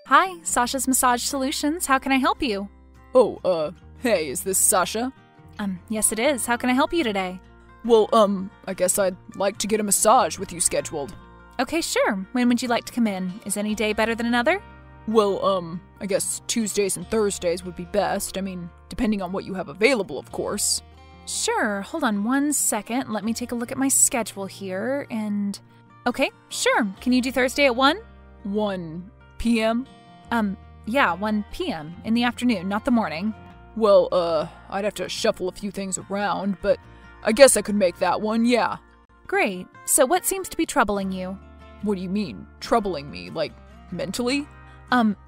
Hi, Sasha's Massage Solutions. How can I help you? Oh, hey, is this Sasha? Yes it is. How can I help you today? Well, I guess I'd like to get a massage with you scheduled. Okay, sure. When would you like to come in? Is any day better than another? Well, I guess Tuesdays and Thursdays would be best. I mean, depending on what you have available, of course. Sure. Hold on 1 second. Let me take a look at my schedule here, and... Okay, sure. Can you do Thursday at 1? 1 p.m.? Yeah, 1 p.m. in the afternoon, not the morning. Well, I'd have to shuffle a few things around, but I guess I could make that one, yeah. Great. So what seems to be troubling you? What do you mean, troubling me? Like, mentally?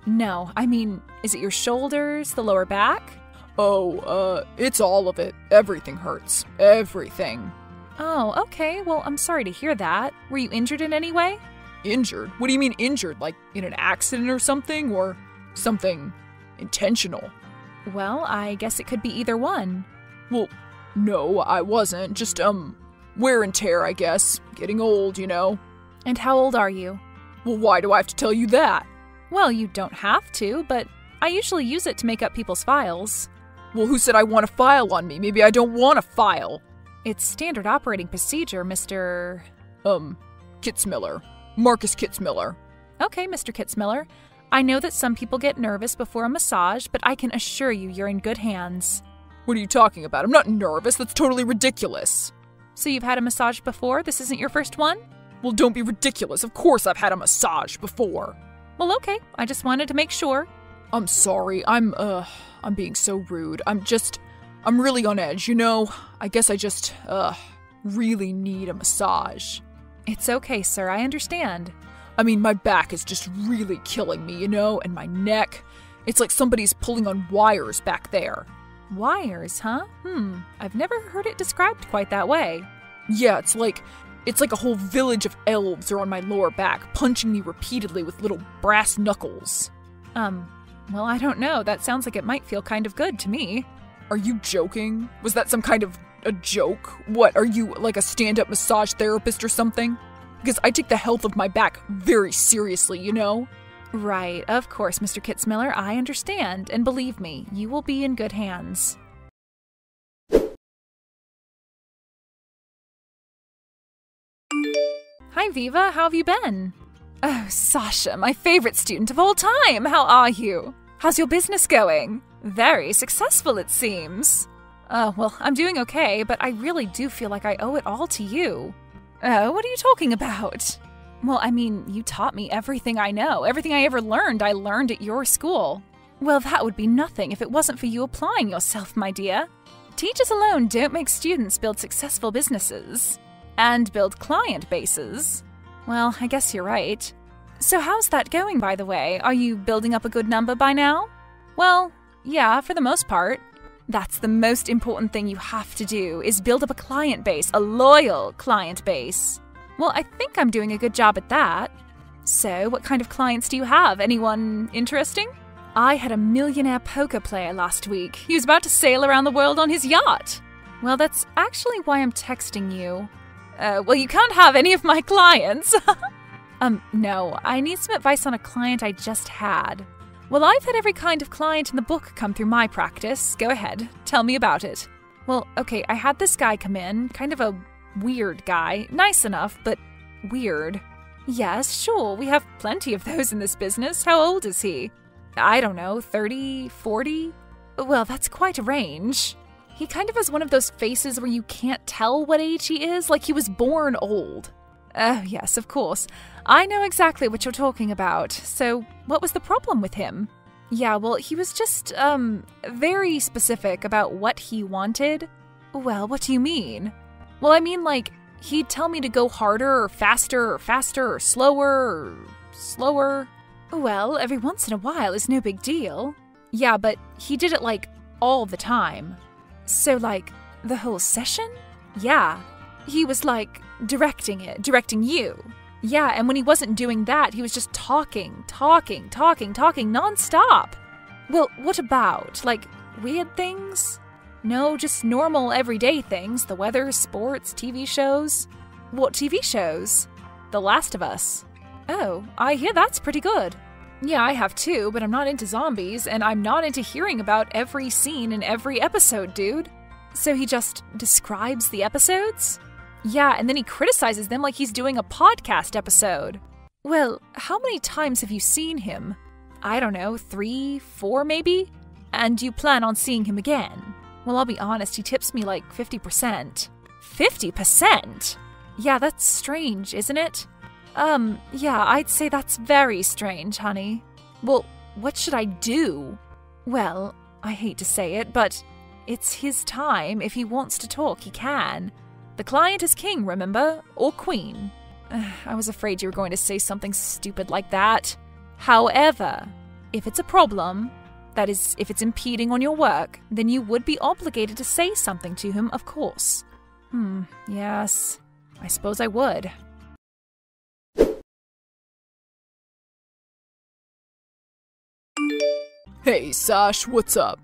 No. I mean, is it your shoulders, the lower back? Oh, it's all of it. Everything hurts. Everything. Oh, okay. Well, I'm sorry to hear that. Were you injured in any way? Injured? What do you mean injured? Like, in an accident or something? Or something intentional? Well, I guess it could be either one. Well, no, I wasn't. Just, wear and tear, I guess. Getting old, you know. And how old are you? Well, why do I have to tell you that? Well, you don't have to, but I usually use it to make up people's files. Well, who said I want a file on me? Maybe I don't want a file. It's standard operating procedure, Mr. Kitzmiller. Marcus Kitzmiller. Okay, Mr. Kitzmiller. I know that some people get nervous before a massage, but I can assure you you're in good hands. What are you talking about? I'm not nervous. That's totally ridiculous. So you've had a massage before? This isn't your first one? Well, don't be ridiculous. Of course I've had a massage before. Well, okay. I just wanted to make sure. I'm sorry. I'm being so rude. I'm really on edge, you know? I guess I just, really need a massage. It's okay, sir. I understand. I mean, my back is just really killing me, you know? And my neck. It's like somebody's pulling on wires back there. Wires, huh? I've never heard it described quite that way. Yeah, it's like a whole village of elves are on my lower back, punching me repeatedly with little brass knuckles. Well, I don't know. That sounds like it might feel kind of good to me. Are you joking? Was that some kind of a joke? What, are you like a stand-up massage therapist or something? Because I take the health of my back very seriously, you know? Right, of course, Mr. Kitzmiller. I understand, and believe me, you will be in good hands. Hi, Viva. How have you been? Oh, Sasha, my favorite student of all time. How are you? How's your business going? Very successful, it seems. Well, I'm doing okay, but I really do feel like I owe it all to you. What are you talking about? Well, I mean, you taught me everything I know. Everything I ever learned, I learned at your school. Well, that would be nothing if it wasn't for you applying yourself, my dear. Teachers alone don't make students build successful businesses. And build client bases. Well, I guess you're right. So how's that going, by the way? Are you building up a good number by now? Well, yeah, for the most part. That's the most important thing you have to do, is build up a client base, a loyal client base. Well, I think I'm doing a good job at that. So, what kind of clients do you have? Anyone interesting? I had a millionaire poker player last week. He was about to sail around the world on his yacht. Well, that's actually why I'm texting you. Well, you can't have any of my clients. No, I need some advice on a client I just had. Well, I've had every kind of client in the book come through my practice. Go ahead, tell me about it. Well, okay, I had this guy come in, kind of a weird guy. Nice enough, but weird. Yes, sure, we have plenty of those in this business. How old is he? I don't know, 30, 40? Well, that's quite a range. He kind of has one of those faces where you can't tell what age he is, like he was born old. Oh, yes, of course. I know exactly what you're talking about. So, what was the problem with him? Yeah, well, he was just, very specific about what he wanted. Well, what do you mean? Well, I mean, like, he'd tell me to go harder or faster or slower or slower. Well, every once in a while is no big deal. Yeah, but he did it, like, all the time. So, like, the whole session? Yeah. He was, like, directing you. Yeah, and when he wasn't doing that, he was just talking nonstop. Well, what about, like, weird things? No, just normal everyday things. The weather, sports, TV shows. What TV shows? The Last of Us. Oh, I hear that's pretty good. Yeah, I have too, but I'm not into zombies, and I'm not into hearing about every scene in every episode, dude. So he just describes the episodes? Yeah, and then he criticizes them like he's doing a podcast episode. Well, how many times have you seen him? I don't know, 3, 4 maybe? And do you plan on seeing him again? Well, I'll be honest, he tips me like 50%. 50%? Yeah, that's strange, isn't it? Yeah, I'd say that's very strange, honey. Well, what should I do? Well, I hate to say it, but it's his time. If he wants to talk, he can. The client is king, remember? Or queen. I was afraid you were going to say something stupid like that. However, if it's a problem, that is, if it's impeding on your work, then you would be obligated to say something to him, of course. Yes, I suppose I would. Hey, Sash, what's up?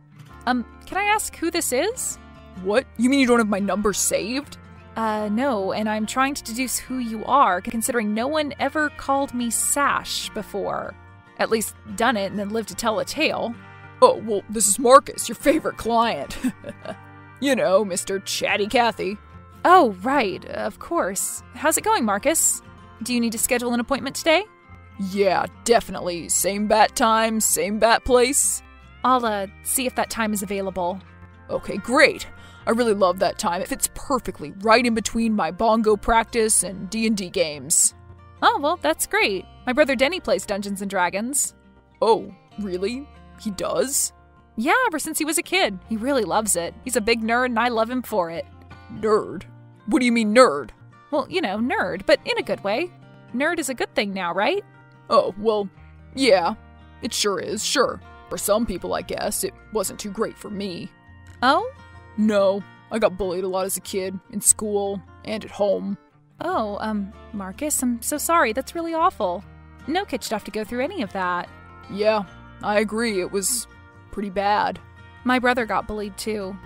Can I ask who this is? What? You mean you don't have my number saved? No, and I'm trying to deduce who you are, considering no one ever called me Sash before. At least done it and then lived to tell a tale. Oh, well, this is Marcus, your favorite client. You know, Mr. Chatty Cathy. Oh, right, of course. How's it going, Marcus? Do you need to schedule an appointment today? Yeah, definitely. Same bat time, same bat place. I'll, see if that time is available. Okay, great. I really love that time. It fits perfectly right in between my bongo practice and D&D games. Oh, well, that's great. My brother Denny plays Dungeons & Dragons. Oh, really? He does? Yeah, ever since he was a kid. He really loves it. He's a big nerd and I love him for it. Nerd? What do you mean nerd? Well, you know, nerd, but in a good way. Nerd is a good thing now, right? Oh, well, yeah. It sure is, sure. For some people, I guess. It wasn't too great for me. Oh? No, I got bullied a lot as a kid, in school, and at home. Oh, Marcus, I'm so sorry. That's really awful. No kid should have to go through any of that. Yeah, I agree. It was pretty bad. My brother got bullied too.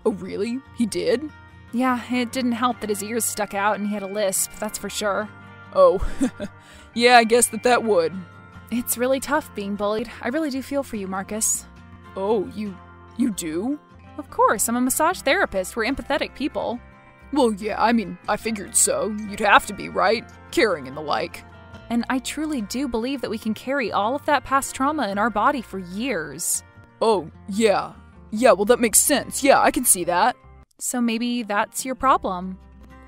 Oh, really? He did? Yeah, it didn't help that his ears stuck out and he had a lisp, that's for sure. Oh, yeah, I guess that would. It's really tough being bullied. I really do feel for you, Marcus. Oh, you do? Of course, I'm a massage therapist. We're empathetic people. Well, yeah, I mean, I figured so. You'd have to be, right? Caring and the like. And I truly do believe that we can carry all of that past trauma in our body for years. Oh, yeah. Yeah, well, that makes sense. Yeah, I can see that. So maybe that's your problem.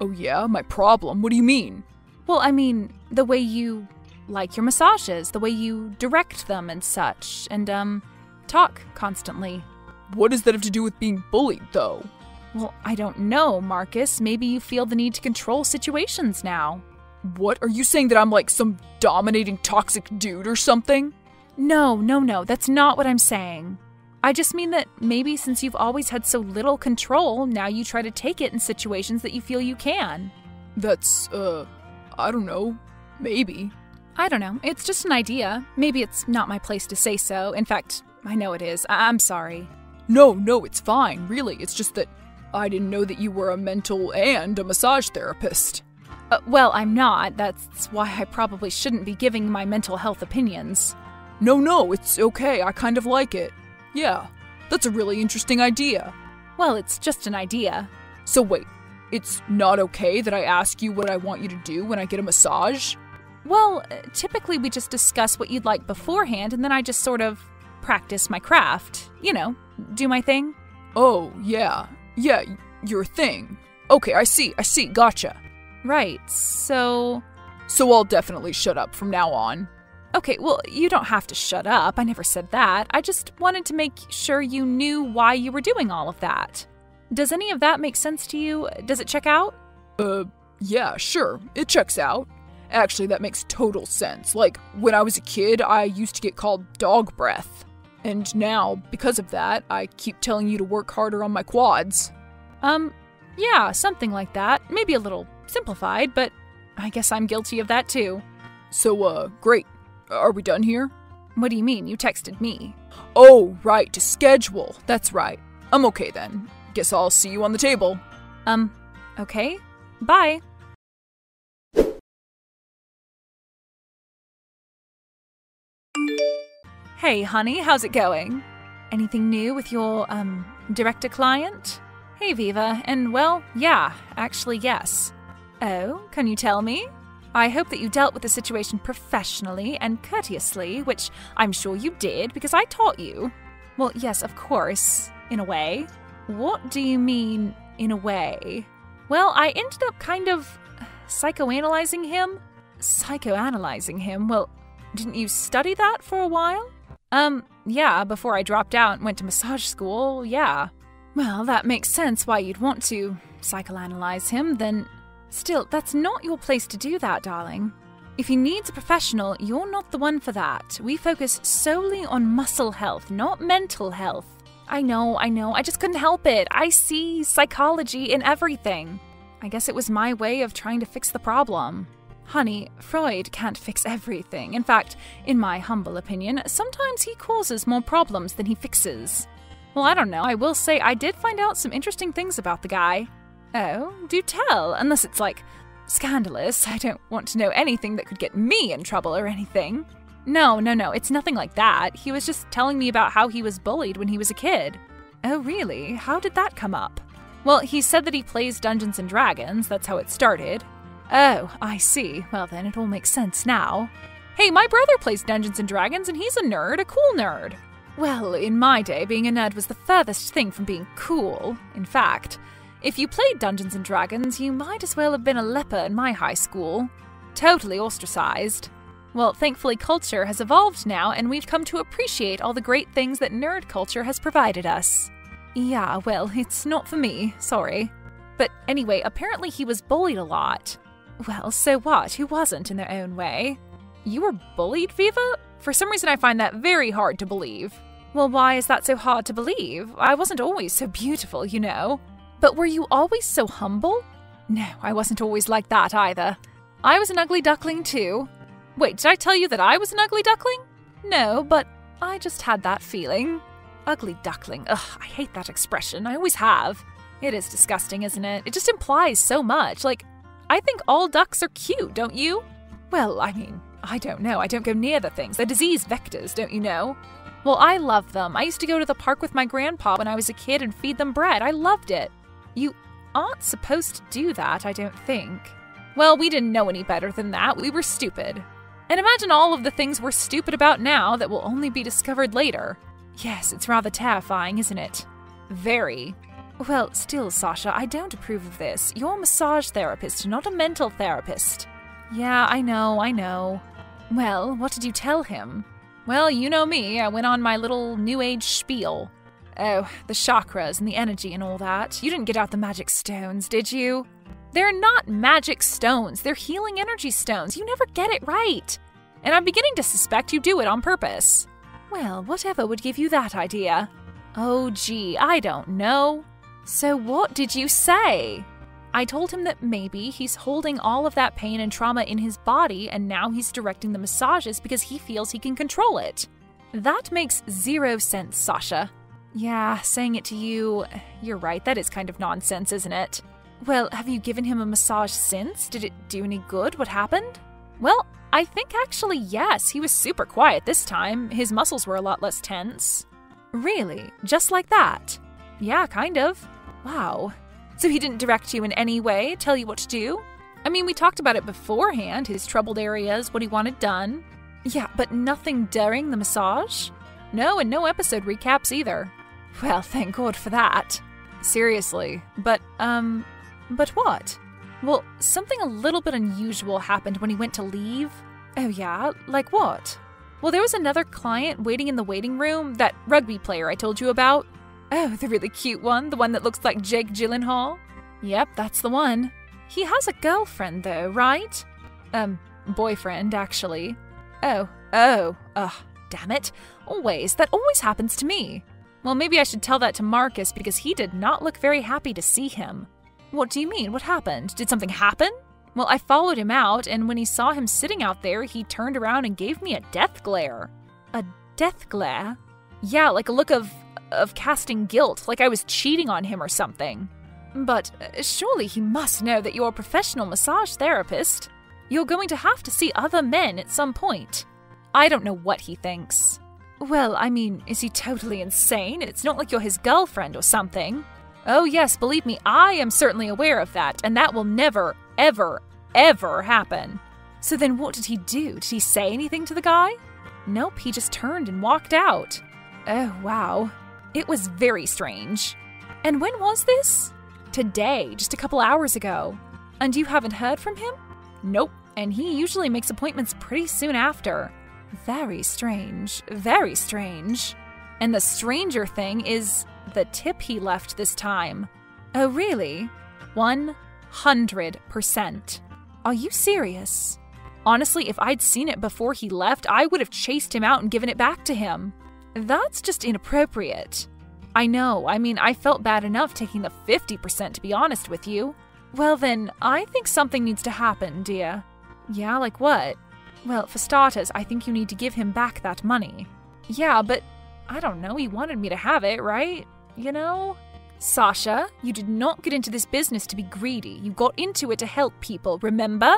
Oh, yeah? My problem? What do you mean? Well, I mean, the way you like your massages, the way you direct them and such, and, talk constantly. What does that have to do with being bullied, though? Well, I don't know, Marcus. Maybe you feel the need to control situations now. What? Are you saying that I'm like some dominating toxic dude or something? No, that's not what I'm saying. I just mean that maybe since you've always had so little control, now you try to take it in situations that you feel you can. That's, I don't know. Maybe. I don't know. It's just an idea. Maybe it's not my place to say so. In fact, I know it is. I'm sorry. No, it's fine, really. It's just that I didn't know that you were a mental and a massage therapist. Well, I'm not. That's why I probably shouldn't be giving my mental health opinions. No, it's okay. I kind of like it. Yeah, that's a really interesting idea. Well, it's just an idea. So wait, it's not okay that I ask you what I want you to do when I get a massage? Well, typically we just discuss what you'd like beforehand, and then I just sort of practice my craft. You know, do my thing. Oh, yeah. Yeah, your thing. Okay, I see, gotcha. Right, so I'll definitely shut up from now on. Okay, well, you don't have to shut up. I never said that. I just wanted to make sure you knew why you were doing all of that. Does any of that make sense to you? Does it check out? Yeah, sure. It checks out. Actually, that makes total sense. Like, when I was a kid, I used to get called dog breath. And now, because of that, I keep telling you to work harder on my quads. Yeah, something like that. Maybe a little simplified, but I guess I'm guilty of that too. So, great. Are we done here? What do you mean? You texted me. Oh, right, to schedule. That's right. I'm okay then. Guess I'll see you on the table. Okay. Bye. Hey, honey, how's it going? Anything new with your, director client? Hey, Viva, and well, yeah, actually, yes. Oh, can you tell me? I hope that you dealt with the situation professionally and courteously, which I'm sure you did because I taught you. Well, yes, of course, in a way. What do you mean, in a way? Well, I ended up kind of psychoanalyzing him. Psychoanalyzing him? Well, didn't you study that for a while? Yeah, before I dropped out and went to massage school, yeah. Well, that makes sense why you'd want to psychoanalyze him, then still, that's not your place to do that, darling. If he needs a professional, you're not the one for that. We focus solely on muscle health, not mental health. I know, I just couldn't help it. I see psychology in everything. I guess it was my way of trying to fix the problem. Honey, Freud can't fix everything. In fact, in my humble opinion, sometimes he causes more problems than he fixes. Well, I don't know. I will say I did find out some interesting things about the guy. Oh, do tell, unless it's like scandalous. I don't want to know anything that could get me in trouble or anything. No, it's nothing like that. He was just telling me about how he was bullied when he was a kid. Oh, really? How did that come up? Well, he said that he plays Dungeons and Dragons. That's how it started. Oh, I see. Well, then it all makes sense now. Hey, my brother plays Dungeons and Dragons, and he's a nerd, a cool nerd. Well, in my day, being a nerd was the furthest thing from being cool. In fact, if you played Dungeons and Dragons, you might as well have been a leper in my high school. Totally ostracized. Well, thankfully culture has evolved now, and we've come to appreciate all the great things that nerd culture has provided us. Yeah, well, it's not for me, sorry. But anyway, apparently he was bullied a lot. Well, so what? Who wasn't in their own way? You were bullied, Viva? For some reason I find that very hard to believe. Well, why is that so hard to believe? I wasn't always so beautiful, you know. But were you always so humble? No, I wasn't always like that either. I was an ugly duckling too. Wait, did I tell you that I was an ugly duckling? No, but I just had that feeling. Ugly duckling. Ugh, I hate that expression. I always have. It is disgusting, isn't it? It just implies so much. Like, I think all ducks are cute, don't you? Well, I mean, I don't know. I don't go near the things. They're disease vectors, don't you know? Well, I love them. I used to go to the park with my grandpa when I was a kid and feed them bread. I loved it. You aren't supposed to do that, I don't think. Well, we didn't know any better than that. We were stupid. And imagine all of the things we're stupid about now that will only be discovered later. Yes, it's rather terrifying, isn't it? Very. Well, still, Sasha, I don't approve of this. You're a massage therapist, not a mental therapist. Yeah, I know. Well, what did you tell him? Well, you know me. I went on my little new age spiel. Oh, the chakras and the energy and all that. You didn't get out the magic stones, did you? They're not magic stones. They're healing energy stones. You never get it right. And I'm beginning to suspect you do it on purpose. Well, whatever would give you that idea? Oh, gee, I don't know. So what did you say? I told him that maybe he's holding all of that pain and trauma in his body and now he's directing the massages because he feels he can control it. That makes 0 sense, Sasha. Yeah, saying it to you, you're right, that is kind of nonsense, isn't it? Well, have you given him a massage since? Did it do any good? What happened? Well, I think actually yes, he was super quiet this time. His muscles were a lot less tense. Really? Just like that? Yeah, kind of. Wow. So he didn't direct you in any way, tell you what to do? I mean, we talked about it beforehand, his troubled areas, what he wanted done. Yeah, but nothing during the massage? No, and no episode recaps either. Well, thank God for that. Seriously. But what? Well, something a little bit unusual happened when he went to leave. Oh yeah? Like what? Well, there was another client waiting in the waiting room, that rugby player I told you about. Oh, the really cute one, the one that looks like Jake Gyllenhaal? Yep, that's the one. He has a girlfriend though, right? Boyfriend, actually. Oh, damn it. That always happens to me. Well, maybe I should tell that to Marcus because he did not look very happy to see him. What do you mean? What happened? Did something happen? Well, I followed him out, and when he saw him sitting out there, he turned around and gave me a death glare. A death glare? Yeah, like a look of casting guilt, like I was cheating on him or something. But surely he must know that you're a professional massage therapist. You're going to have to see other men at some point. I don't know what he thinks. Well, I mean, is he totally insane? It's not like you're his girlfriend or something. Oh yes, believe me, I am certainly aware of that, and that will never, ever, ever happen. So then what did he do? Did he say anything to the guy? Nope, he just turned and walked out. Oh, wow. It was very strange. And when was this? Today, just a couple hours ago. And you haven't heard from him? Nope, and he usually makes appointments pretty soon after. Very strange, very strange. And the stranger thing is the tip he left this time. Oh, really? 100%. Are you serious? Honestly, if I'd seen it before he left, I would have chased him out and given it back to him. That's just inappropriate. I know, I mean, I felt bad enough taking the 50% to be honest with you. Well then, I think something needs to happen, dear. Yeah, like what? Well, for starters, I think you need to give him back that money. Yeah, but I don't know, he wanted me to have it, right? You know? Sasha, you did not get into this business to be greedy. You got into it to help people, remember?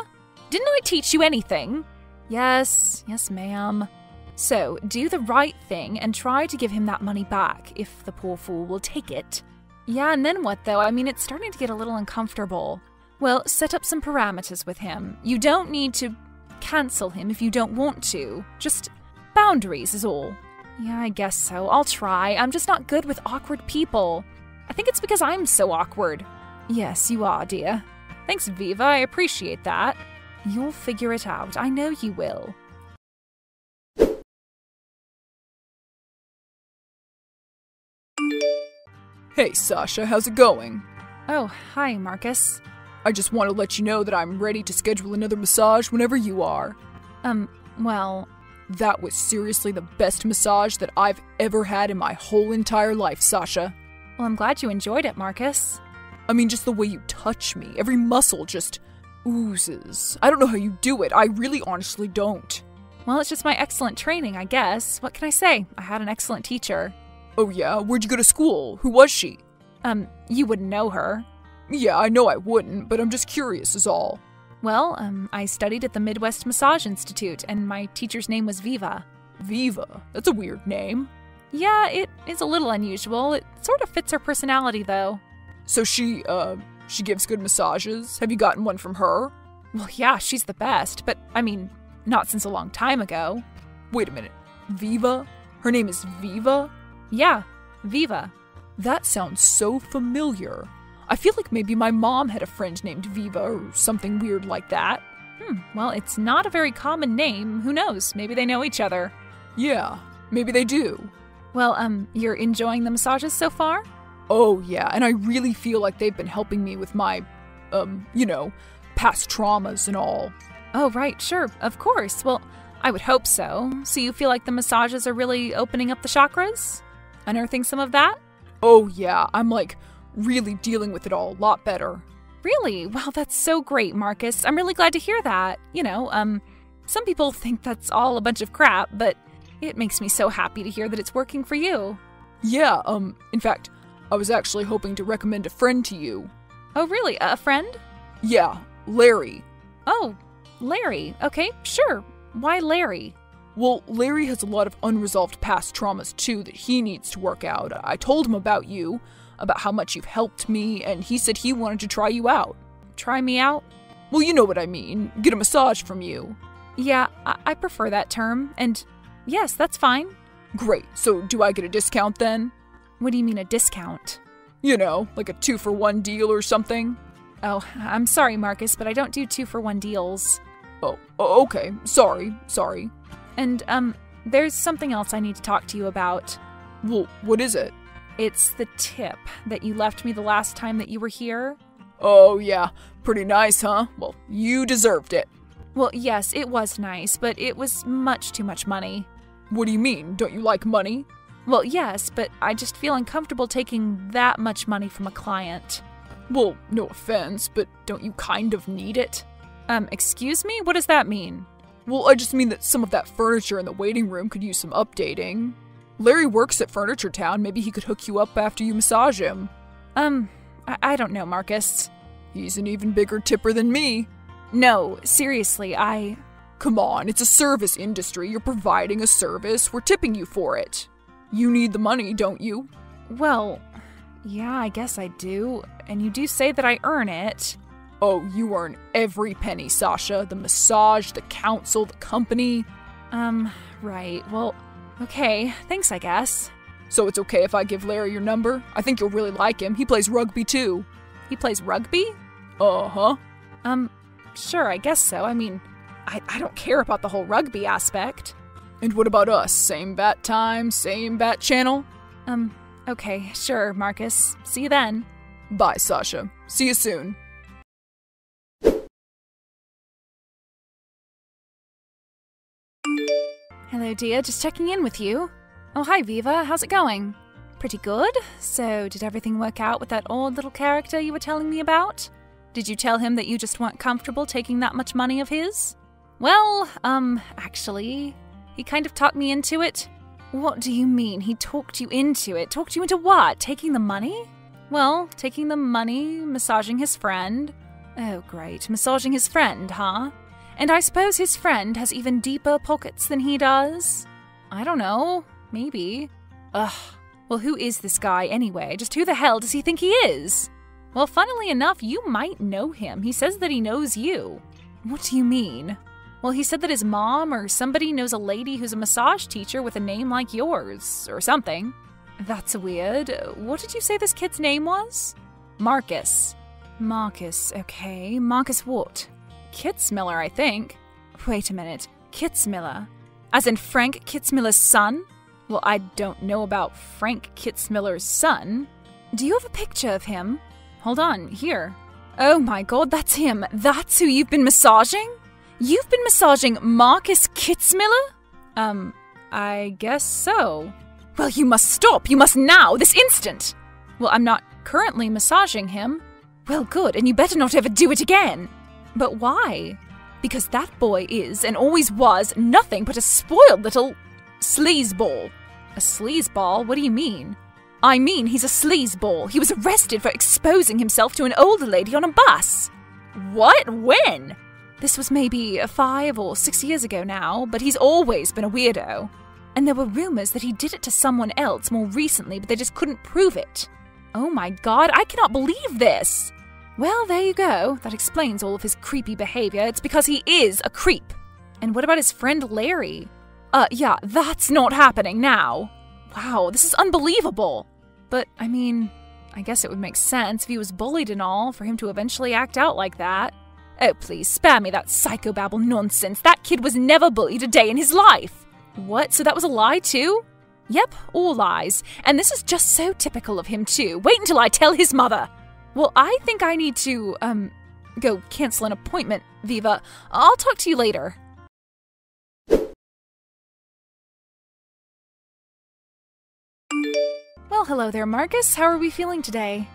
Didn't I teach you anything? Yes, ma'am. So, do the right thing and try to give him that money back, if the poor fool will take it. Yeah, and then what though? I mean, it's starting to get a little uncomfortable. Well, set up some parameters with him. You don't need to cancel him if you don't want to. Just boundaries is all. Yeah, I guess so. I'll try. I'm just not good with awkward people. I think it's because I'm so awkward. Yes, you are, dear. Thanks, Viva. I appreciate that. You'll figure it out. I know you will. Hey, Sasha, how's it going? Oh, hi, Marcus. I just want to let you know that I'm ready to schedule another massage whenever you are. Well... That was seriously the best massage that I've ever had in my whole entire life, Sasha. Well, I'm glad you enjoyed it, Marcus. I mean, just the way you touch me. Every muscle just oozes. I don't know how you do it. I really honestly don't. Well, it's just my excellent training, I guess. What can I say? I had an excellent teacher. Oh yeah? Where'd you go to school? Who was she? You wouldn't know her. Yeah, I know I wouldn't, but I'm just curious is all. Well, I studied at the Midwest Massage Institute, and my teacher's name was Viva. Viva? That's a weird name. Yeah, it is a little unusual. It sort of fits her personality, though. So she gives good massages? Have you gotten one from her? Well, yeah, she's the best, but, I mean, not since a long time ago. Wait a minute. Viva? Her name is Viva? Yeah, Viva. That sounds so familiar. I feel like maybe my mom had a friend named Viva or something weird like that. Well, it's not a very common name. Who knows? Maybe they know each other. Yeah, maybe they do. Well, you're enjoying the massages so far? Oh, yeah, and I really feel like they've been helping me with my, past traumas and all. Oh, right, sure, of course. Well, I would hope so. So you feel like the massages are really opening up the chakras? Unearthing some of that? Oh, yeah, I'm really dealing with it all a lot better. Really? Wow, that's so great, Marcus. I'm really glad to hear that. Some people think that's all a bunch of crap, but it makes me so happy to hear that it's working for you. Yeah, in fact, I was actually hoping to recommend a friend to you. Oh, really? A friend? Yeah, Larry. Oh, Larry. Okay, sure. Why Larry? Well, Larry has a lot of unresolved past traumas, too, that he needs to work out. I told him about you, about how much you've helped me, and he said he wanted to try you out. Try me out? Well, you know what I mean. Get a massage from you. Yeah, I prefer that term, and yes, that's fine. Great. So do I get a discount then? What do you mean a discount? You know, like a 2-for-1 deal or something. Oh, I'm sorry, Marcus, but I don't do 2-for-1 deals. Oh, okay. Sorry. And, there's something else I need to talk to you about. Well, what is it? It's the tip that you left me the last time that you were here. Oh, yeah. Pretty nice, huh? Well, you deserved it. Well, yes, it was nice, but it was much too much money. What do you mean? Don't you like money? Well, yes, but I just feel uncomfortable taking that much money from a client. Well, no offense, but don't you kind of need it? Excuse me? What does that mean? Well, I just mean that some of that furniture in the waiting room could use some updating. Larry works at Furniture Town. Maybe he could hook you up after you massage him. I don't know, Marcus. He's an even bigger tipper than me. No, seriously, Come on, it's a service industry. You're providing a service. We're tipping you for it. You need the money, don't you? Well, yeah, I guess I do. And you do say that I earn it. Oh, you earn every penny, Sasha. The massage, the counsel, the company. Right. Well, okay. Thanks, I guess. So it's okay if I give Larry your number? I think you'll really like him. He plays rugby too. He plays rugby? Uh-huh. Sure, I guess so. I mean, I don't care about the whole rugby aspect. And what about us? Same bat time, same bat channel? Okay, sure, Marcus. See you then. Bye, Sasha. See you soon. Hello, dear. Just checking in with you. Oh, hi, Viva. How's it going? Pretty good. So, did everything work out with that old little character you were telling me about? Did you tell him that you just weren't comfortable taking that much money of his? Well, actually, he kind of talked me into it. What do you mean he talked you into it? Talked you into what? Taking the money? Well, taking the money, massaging his friend. Oh, great. Massaging his friend, huh? And I suppose his friend has even deeper pockets than he does? I don't know. Maybe. Ugh. Well, who is this guy anyway? Just who the hell does he think he is? Well, funnily enough, you might know him. He says that he knows you. What do you mean? Well, he said that his mom or somebody knows a lady who's a massage teacher with a name like yours, or something. That's weird. What did you say this kid's name was? Marcus. Marcus, okay. Marcus what? Kitzmiller, I think. Wait a minute. Kitzmiller? As in Frank Kitzmiller's son? Well, I don't know about Frank Kitzmiller's son. Do you have a picture of him? Hold on, here. Oh my god, that's him. That's who you've been massaging? You've been massaging Marcus Kitzmiller? I guess so. Well, you must stop. You must now, this instant. Well, I'm not currently massaging him. Well, good, and you better not ever do it again. But why? Because that boy is, and always was, nothing but a spoiled little sleazeball. A sleazeball? What do you mean? I mean he's a sleazeball. He was arrested for exposing himself to an older lady on a bus. What? When? This was maybe 5 or 6 years ago now, but he's always been a weirdo. And there were rumors that he did it to someone else more recently, but they just couldn't prove it. Oh my god, I cannot believe this! Well, there you go. That explains all of his creepy behavior. It's because he is a creep. And what about his friend Larry? Yeah, that's not happening now. Wow, this is unbelievable. But, I mean, I guess it would make sense if he was bullied and all for him to eventually act out like that. Oh, please, spare me that psychobabble nonsense. That kid was never bullied a day in his life. What? So that was a lie too? Yep, all lies. And this is just so typical of him too. Wait until I tell his mother. Well, I think I need to, go cancel an appointment, Viva. I'll talk to you later. Well, hello there, Marcus. How are we feeling today?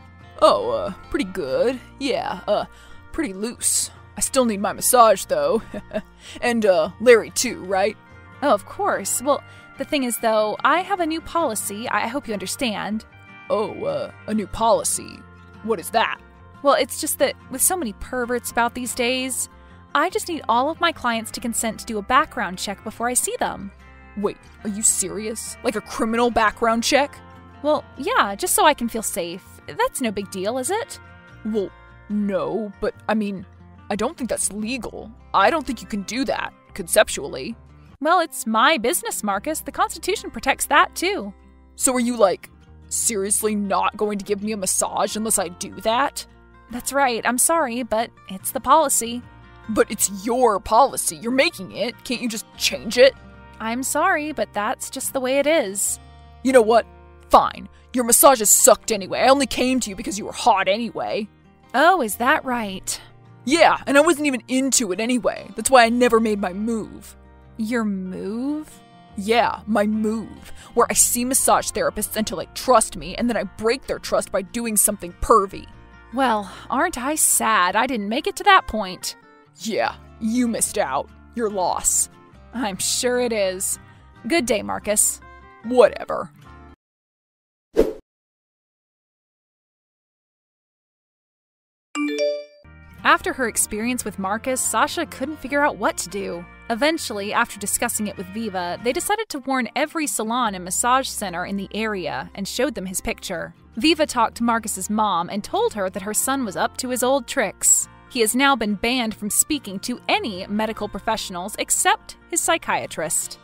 Oh, pretty good. Yeah, pretty loose. I still need my massage, though. And, Larry too, right? Oh, of course. Well, the thing is, though, I have a new policy. I hope you understand. Oh, a new policy. What is that? Well, it's just that with so many perverts about these days, I just need all of my clients to consent to do a background check before I see them. Wait, are you serious? Like a criminal background check? Well, yeah, just so I can feel safe. That's no big deal, is it? Well, no, but I mean, I don't think that's legal. I don't think you can do that, conceptually. Well, it's my business, Marcus. The Constitution protects that, too. So are you, like, seriously not going to give me a massage unless I do that? That's right. I'm sorry, but it's the policy. But it's your policy. You're making it. Can't you just change it? I'm sorry, but that's just the way it is. You know what? Fine. Your massages sucked anyway. I only came to you because you were hot anyway. Oh, is that right? Yeah, and I wasn't even into it anyway. That's why I never made my move. Your move? Yeah, my move. Where I see massage therapists until they trust me, and then I break their trust by doing something pervy. Well, aren't I sad I didn't make it to that point? Yeah, you missed out. Your loss. I'm sure it is. Good day, Marcus. Whatever. After her experience with Marcus, Sasha couldn't figure out what to do. Eventually, after discussing it with Viva, they decided to warn every salon and massage center in the area and showed them his picture. Viva talked to Marcus's mom and told her that her son was up to his old tricks. He has now been banned from speaking to any medical professionals except his psychiatrist.